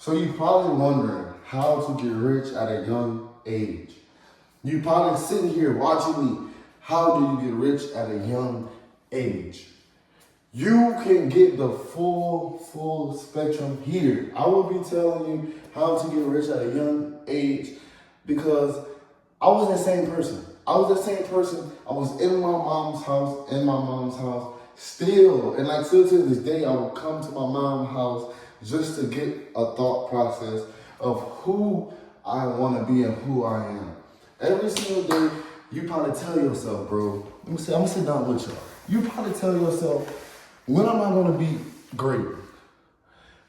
So you're probably wondering how to get rich at a young age. You probably sitting here watching me. How do you get rich at a young age? You can get the full spectrum here. I will be telling you how to get rich at a young age because I was that same person. I was in my mom's house, still. And like still to this day, I will come to my mom's house just to get a thought process of who I want to be and who I am. Every single day, you probably tell yourself, bro, I'm gonna sit down with y'all. You probably tell yourself, when am I gonna be great?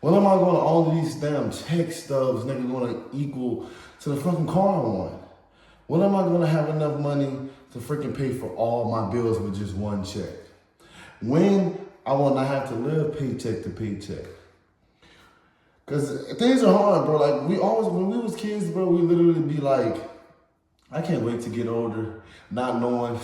When am I gonna all these damn check stubs, nigga, gonna equal to the fucking car I want? When am I gonna have enough money to freaking pay for all my bills with just one check? When I will not have to live paycheck to paycheck? Cause things are hard, bro. Like when we was kids, bro, we literally be like, I can't wait to get older, not knowing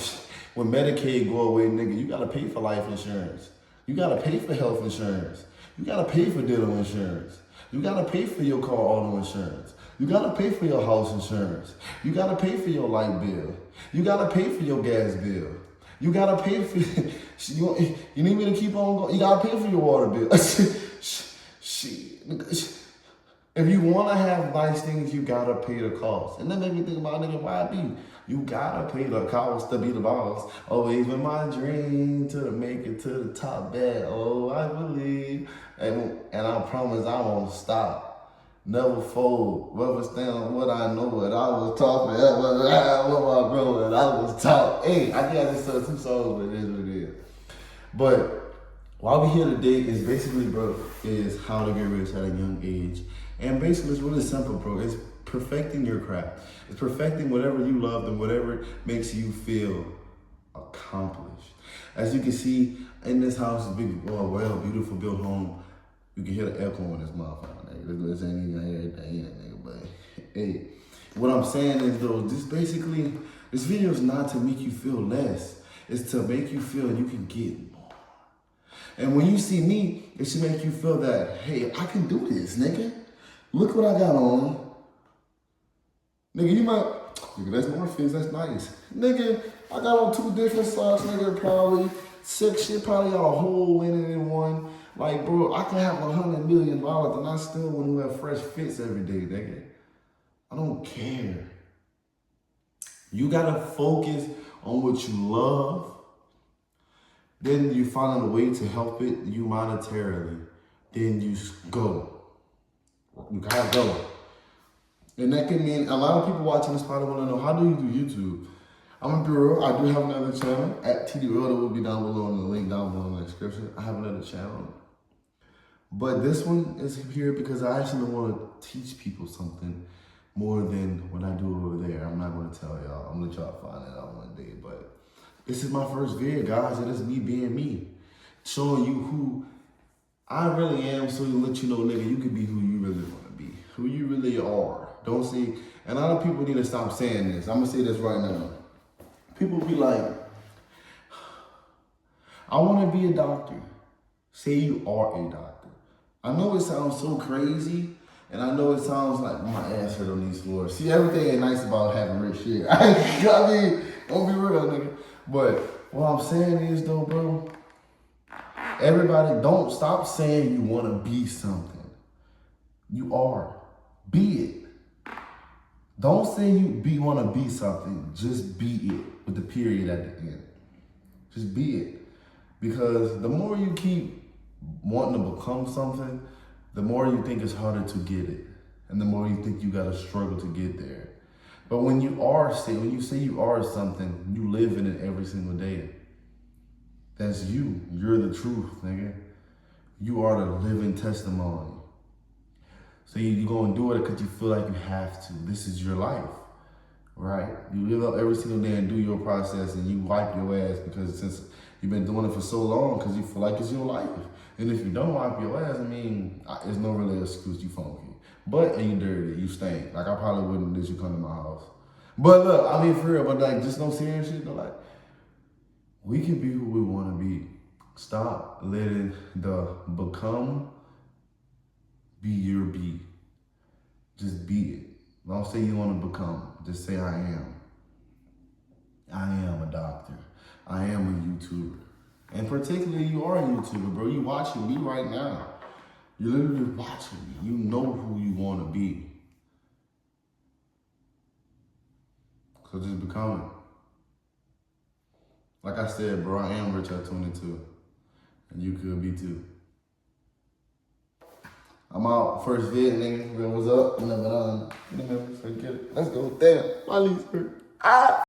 when Medicaid go away, nigga, you gotta pay for life insurance. You gotta pay for health insurance. You gotta pay for dental insurance. You gotta pay for your car auto insurance. You gotta pay for your house insurance. You gotta pay for your light bill. You gotta pay for your gas bill. You gotta pay for, you need me to keep on going? You gotta pay for your water bill. Shit. If you wanna have nice things, you gotta pay the cost. And that made me think about, nigga, why be? You gotta pay the cost to be the boss. Always been my dream to make it to the top bed. Oh, I believe. And I promise I won't stop. Never fold. Never stand on what I know. And I was taught forever. With my bro, and I was taught. Hey, I can't just sing 2 songs, but it is what it is. But why we here today is basically, bro, is how to get rich at a young age. And basically, it's really simple, bro. It's perfecting your craft. It's perfecting whatever you love and whatever makes you feel accomplished. As you can see, in this house, is big, well, beautiful built home. You can hear the echo in this motherfucker, nigga. This ain't even everything in it, nigga. But hey, what I'm saying is though, this video is not to make you feel less. It's to make you feel you can get more. And when you see me, it should make you feel that, hey, I can do this, nigga. Look what I got on. Nigga, you might, nigga, that's Morpheus, that's nice. Nigga, I got on 2 different socks, nigga, probably 6 shit, probably got a hole in it in one. Like, bro, I can have $100 million and I still want to wear fresh fits every day, nigga. I don't care. You gotta focus on what you love. Then you find a way to help it you monetarily. Then you go. You gotta go. And that can mean a lot of people watching this probably want to know, how do you do YouTube? I'm gonna be real, I do have another channel at TD Real that will be down below in the link down below in the description. I have another channel. But this one is here because I actually want to teach people something more than what I do over there. I'm not gonna tell y'all, I'm gonna let y'all find it out one day. But this is my first video, guys, and it's me being me. Showing you who I really am so you let you know, nigga, you can be who you really want to be. Who you really are. Don't say, and a lot of people need to stop saying this. I'm gonna say this right now. People be like, I want to be a doctor. Say you are a doctor. I know it sounds so crazy, and I know it sounds like my ass hurt on these floors. See, everything ain't nice about having rich shit. I mean, don't be real, nigga. But what I'm saying is though, bro, everybody don't stop saying you want to be something. You are. Be it. Don't say you want to be something. Just be it with the period at the end. Just be it. Because the more you keep wanting to become something, the more you think it's harder to get it. And the more you think you got to struggle to get there. But when you say you are something, you live in it every single day. That's you. You're the truth, nigga. You are the living testimony. So you're going to do it because you feel like you have to. This is your life, right? You live up every single day and do your process and you wipe your ass because since you've been doing it for so long because you feel like it's your life. And if you don't wipe your ass, I mean, there's no really excuse, you funky. But you dirty, you stink. Like, I probably wouldn't let you come to my house. But look, I mean, for real, but like, just no serious shit, though, like, we can be who we want to be. Stop letting the become be your be. Just be it. Don't say you want to become. Just say I am. I am a doctor. I am a YouTuber. And particularly you are a YouTuber, bro. You watching me right now. You're literally watching me. You know who you want to be. So just become it. Like I said, bro, I am rich at 22. And you could be too. I'm out. First vid, nigga. What's up? Never done. Never forget it. Let's go. Damn. My knees hurt. Ah!